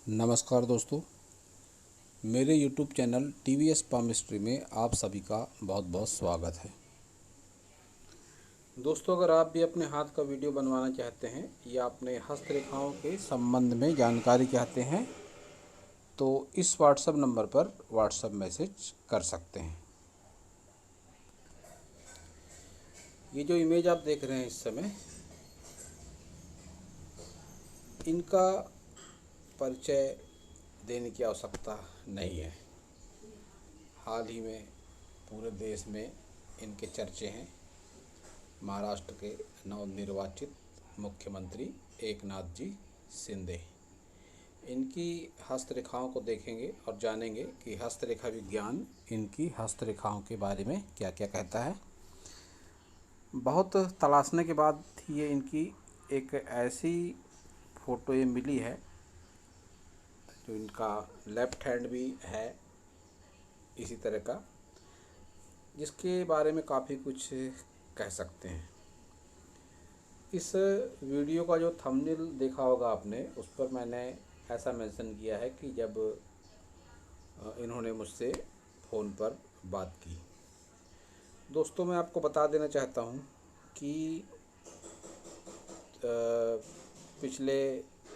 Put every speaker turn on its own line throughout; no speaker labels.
नमस्कार दोस्तों, मेरे YouTube चैनल TVS पामिस्ट्री में आप सभी का बहुत बहुत स्वागत है। दोस्तों, अगर आप भी अपने हाथ का वीडियो बनवाना चाहते हैं या अपने हस्तरेखाओं के संबंध में जानकारी चाहते हैं तो इस व्हाट्सएप नंबर पर व्हाट्सएप मैसेज कर सकते हैं। ये जो इमेज आप देख रहे हैं इस समय, इनका परिचय देने की आवश्यकता नहीं है। हाल ही में पूरे देश में इनके चर्चे हैं। महाराष्ट्र के नवनिर्वाचित मुख्यमंत्री एकनाथ जी शिंदे। इनकी हस्तरेखाओं को देखेंगे और जानेंगे कि हस्तरेखा विज्ञान इनकी हस्तरेखाओं के बारे में क्या क्या कहता है। बहुत तलाशने के बाद ये इनकी एक ऐसी फ़ोटो ये मिली है जो इनका लेफ्ट हैंड भी है इसी तरह का, जिसके बारे में काफ़ी कुछ कह सकते हैं। इस वीडियो का जो थंबनेल देखा होगा आपने, उस पर मैंने ऐसा मेंशन किया है कि जब इन्होंने मुझसे फ़ोन पर बात की। दोस्तों, मैं आपको बता देना चाहता हूँ कि पिछले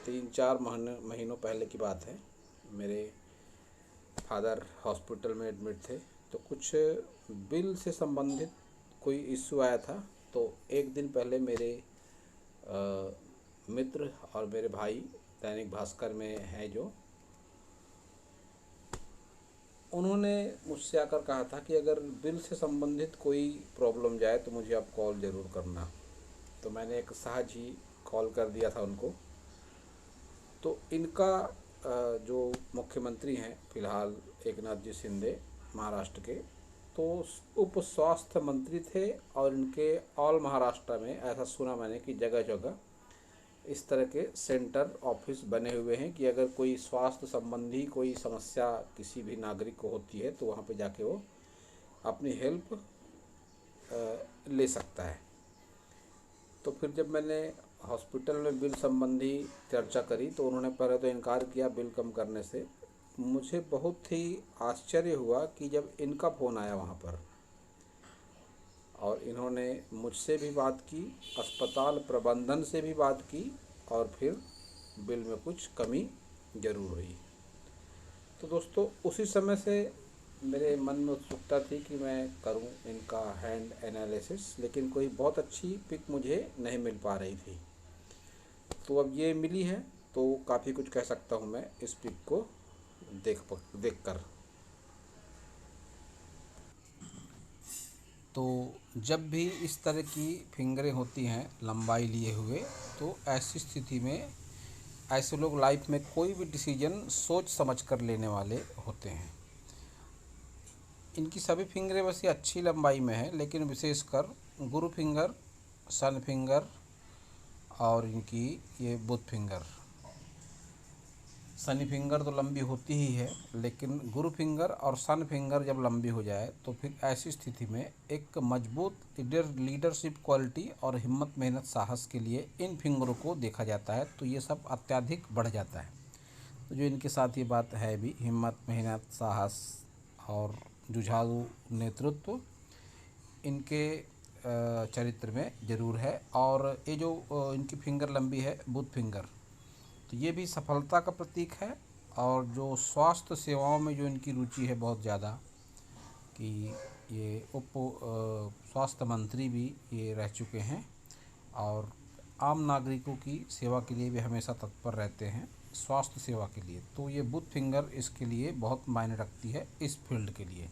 3-4 महीनों पहले की बात है। मेरे फादर हॉस्पिटल में एडमिट थे, तो कुछ बिल से संबंधित कोई इश्यू आया था। तो एक दिन पहले मेरे मित्र और मेरे भाई दैनिक भास्कर में हैं जो, उन्होंने मुझसे आकर कहा था कि अगर बिल से संबंधित कोई प्रॉब्लम जाए तो मुझे आप कॉल ज़रूर करना। तो मैंने एक सहज ही कॉल कर दिया था उनको। तो इनका जो मुख्यमंत्री हैं फ़िलहाल एकनाथ जी शिंदे महाराष्ट्र के, तो उप स्वास्थ्य मंत्री थे और इनके ऑल महाराष्ट्र में ऐसा सुना मैंने कि जगह जगह इस तरह के सेंटर ऑफिस बने हुए हैं कि अगर कोई स्वास्थ्य संबंधी कोई समस्या किसी भी नागरिक को होती है तो वहाँ पे जाके वो अपनी हेल्प ले सकता है। तो फिर जब मैंने हॉस्पिटल में बिल संबंधी चर्चा करी तो उन्होंने पहले तो इनकार किया बिल कम करने से। मुझे बहुत ही आश्चर्य हुआ कि जब इनका फ़ोन आया वहाँ पर और इन्होंने मुझसे भी बात की, अस्पताल प्रबंधन से भी बात की और फिर बिल में कुछ कमी ज़रूर हुई। तो दोस्तों, उसी समय से मेरे मन में उत्सुकता थी कि मैं करूं इनका हैंड एनालिसिस, लेकिन कोई बहुत अच्छी पिक मुझे नहीं मिल पा रही थी। तो अब ये मिली है तो काफ़ी कुछ कह सकता हूं मैं इस पिक को देख कर। तो जब भी इस तरह की फिंगरें होती हैं लंबाई लिए हुए, तो ऐसी स्थिति में ऐसे लोग लाइफ में कोई भी डिसीजन सोच समझ कर लेने वाले होते हैं। इनकी सभी फिंगरें वैसे अच्छी लंबाई में है, लेकिन विशेषकर गुरु फिंगर, सन फिंगर और इनकी ये बुध फिंगर। शनि फिंगर तो लंबी होती ही है, लेकिन गुरु फिंगर और सन फिंगर जब लंबी हो जाए तो फिर ऐसी स्थिति में एक मजबूत लीडरशिप क्वालिटी और हिम्मत, मेहनत, साहस के लिए इन फिंगरों को देखा जाता है। तो ये सब अत्यधिक बढ़ जाता है। तो जो इनके साथ ये बात है भी, हिम्मत, मेहनत, साहस और जुझारू नेतृत्व इनके चरित्र में ज़रूर है। और ये जो इनकी फिंगर लंबी है बुध फिंगर, तो ये भी सफलता का प्रतीक है। और जो स्वास्थ्य सेवाओं में जो इनकी रुचि है बहुत ज़्यादा, कि ये उप स्वास्थ्य मंत्री भी ये रह चुके हैं और आम नागरिकों की सेवा के लिए भी हमेशा तत्पर रहते हैं, स्वास्थ्य सेवा के लिए। तो ये बुध फिंगर इसके लिए बहुत मायने रखती है इस फील्ड के लिए।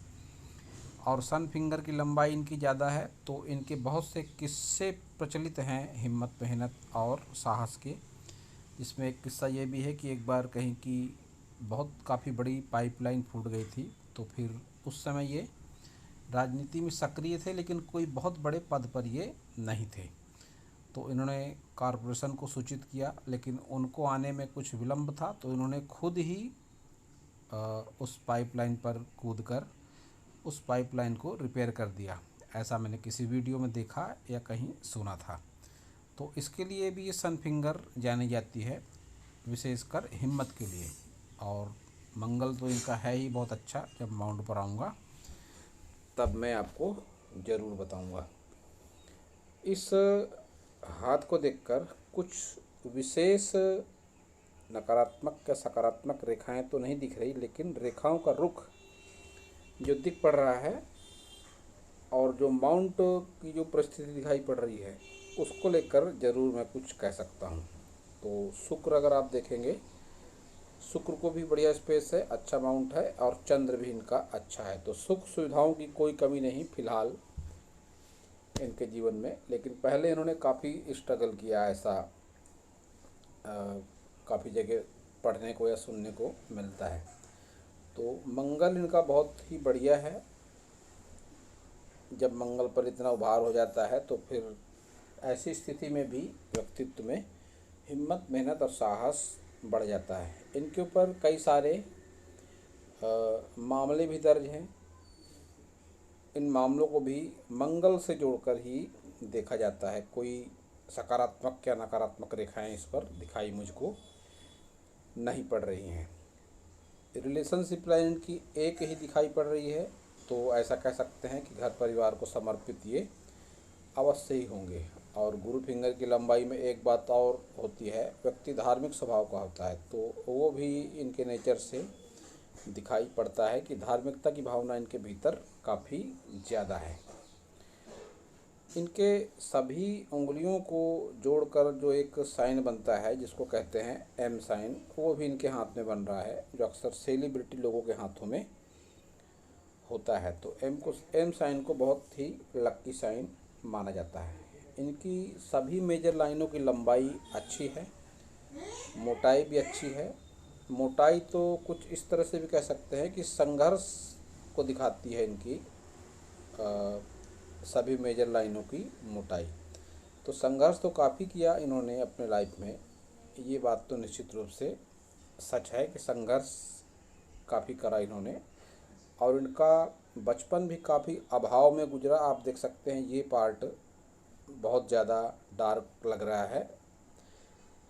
और सन फिंगर की लंबाई इनकी ज़्यादा है, तो इनके बहुत से किस्से प्रचलित हैं हिम्मत, मेहनत और साहस के। जिसमें एक किस्सा ये भी है कि एक बार कहीं की बहुत काफ़ी बड़ी पाइपलाइन फूट गई थी। तो फिर उस समय ये राजनीति में सक्रिय थे, लेकिन कोई बहुत बड़े पद पर ये नहीं थे। तो इन्होंने कॉरपोरेशन को सूचित किया, लेकिन उनको आने में कुछ विलम्ब था। तो इन्होंने खुद ही उस पाइपलाइन पर कूदकर उस पाइपलाइन को रिपेयर कर दिया। ऐसा मैंने किसी वीडियो में देखा या कहीं सुना था। तो इसके लिए भी ये सन फिंगर जानी जाती है, विशेषकर हिम्मत के लिए। और मंगल तो इनका है ही बहुत अच्छा। जब माउंट पर आऊँगा तब मैं आपको ज़रूर बताऊँगा। इस हाथ को देखकर कुछ विशेष नकारात्मक या सकारात्मक रेखाएं तो नहीं दिख रही, लेकिन रेखाओं का रुख जो दिख पड़ रहा है और जो माउंट की जो परिस्थिति दिखाई पड़ रही है उसको लेकर ज़रूर मैं कुछ कह सकता हूँ। तो शुक्र अगर आप देखेंगे, शुक्र को भी बढ़िया स्पेस है, अच्छा माउंट है, और चंद्र भी इनका अच्छा है। तो सुख सुविधाओं की कोई कमी नहीं फिलहाल इनके जीवन में, लेकिन पहले इन्होंने काफ़ी स्ट्रगल किया, ऐसा काफ़ी जगह पढ़ने को या सुनने को मिलता है। तो मंगल इनका बहुत ही बढ़िया है। जब मंगल पर इतना उभार हो जाता है तो फिर ऐसी स्थिति में भी व्यक्तित्व में हिम्मत, मेहनत और साहस बढ़ जाता है। इनके ऊपर कई सारे मामले भी दर्ज हैं। इन मामलों को भी मंगल से जोड़कर ही देखा जाता है। कोई सकारात्मक या नकारात्मक रेखाएं इस पर दिखाई मुझको नहीं पड़ रही हैं। रिलेशनशिप लाइन की एक ही दिखाई पड़ रही है, तो ऐसा कह सकते हैं कि घर परिवार को समर्पित ये अवश्य ही होंगे। और गुरु फिंगर की लंबाई में एक बात और होती है, व्यक्ति धार्मिक स्वभाव का होता है, तो वो भी इनके नेचर से दिखाई पड़ता है कि धार्मिकता की भावना इनके भीतर काफ़ी ज़्यादा है। इनके सभी उंगलियों को जोड़कर जो एक साइन बनता है जिसको कहते हैं एम साइन, वो भी इनके हाथ में बन रहा है, जो अक्सर सेलिब्रिटी लोगों के हाथों में होता है। तो एम साइन को बहुत ही लक्की साइन माना जाता है। इनकी सभी मेजर लाइनों की लंबाई अच्छी है, मोटाई भी अच्छी है। मोटाई तो कुछ इस तरह से भी कह सकते हैं कि संघर्ष को दिखाती है इनकी सभी मेजर लाइनों की मोटाई। तो संघर्ष तो काफ़ी किया इन्होंने अपने लाइफ में, ये बात तो निश्चित रूप से सच है कि संघर्ष काफ़ी करा इन्होंने। और इनका बचपन भी काफ़ी अभाव में गुजरा। आप देख सकते हैं ये पार्ट बहुत ज़्यादा डार्क लग रहा है।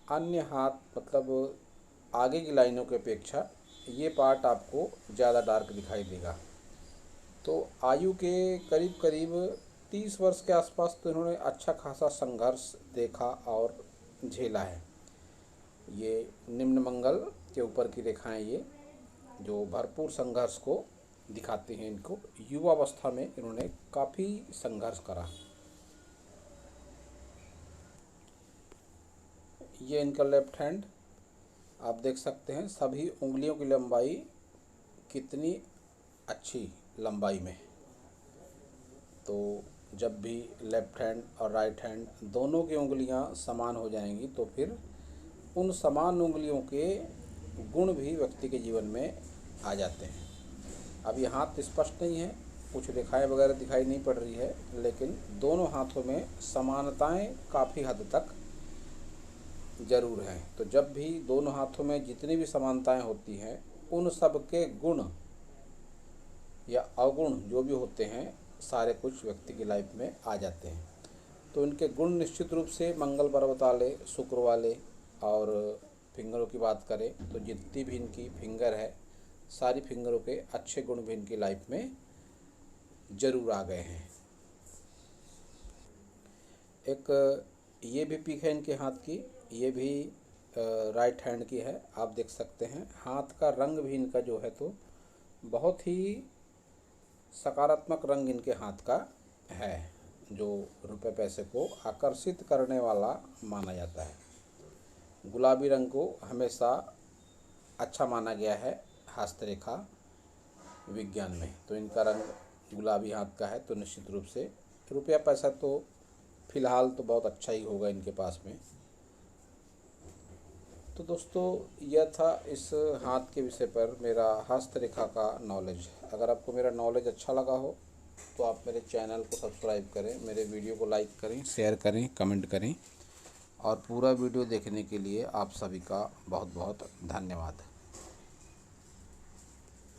अन्य हाथ मतलब आगे की लाइनों की अपेक्षा ये पार्ट आपको ज़्यादा डार्क दिखाई देगा। तो आयु के करीब करीब 30 वर्ष के आसपास तो इन्होंने अच्छा खासा संघर्ष देखा और झेला है। ये निम्न मंगल के ऊपर की रेखाएं ये जो भरपूर संघर्ष को दिखाती हैं। इनको युवावस्था में इन्होंने काफ़ी संघर्ष करा। ये इनका लेफ्ट हैंड आप देख सकते हैं, सभी उंगलियों की लंबाई कितनी अच्छी लंबाई में। तो जब भी लेफ्ट हैंड और राइट हैंड दोनों की उंगलियां समान हो जाएंगी तो फिर उन समान उंगलियों के गुण भी व्यक्ति के जीवन में आ जाते हैं। अब ये हाथ स्पष्ट नहीं है, कुछ रेखाएं वगैरह दिखाई नहीं पड़ रही है, लेकिन दोनों हाथों में समानताएं काफ़ी हद तक ज़रूर हैं। तो जब भी दोनों हाथों में जितनी भी समानताएं होती हैं, उन सब के गुण या अवगुण जो भी होते हैं सारे कुछ व्यक्ति की लाइफ में आ जाते हैं। तो इनके गुण निश्चित रूप से मंगल पर्वत वाले, शुक्र वाले, और फिंगरों की बात करें तो जितनी भी इनकी फिंगर है सारी फिंगरों के अच्छे गुण भी इनकी लाइफ में ज़रूर आ गए हैं। एक ये भी पिक है इनके हाथ की, ये भी राइट हैंड की है। आप देख सकते हैं हाथ का रंग भी इनका जो है तो बहुत ही सकारात्मक रंग इनके हाथ का है, जो रुपए पैसे को आकर्षित करने वाला माना जाता है। गुलाबी रंग को हमेशा अच्छा माना गया है हस्तरेखा विज्ञान में। तो इनका रंग गुलाबी हाथ का है, तो निश्चित रूप से रुपया पैसा तो फिलहाल तो बहुत अच्छा ही होगा इनके पास में। तो दोस्तों यह था इस हाथ के विषय पर मेरा हस्तरेखा का नॉलेज। अगर आपको मेरा नॉलेज अच्छा लगा हो तो आप मेरे चैनल को सब्सक्राइब करें, मेरे वीडियो को लाइक करें, शेयर करें, कमेंट करें, और पूरा वीडियो देखने के लिए आप सभी का बहुत बहुत धन्यवाद।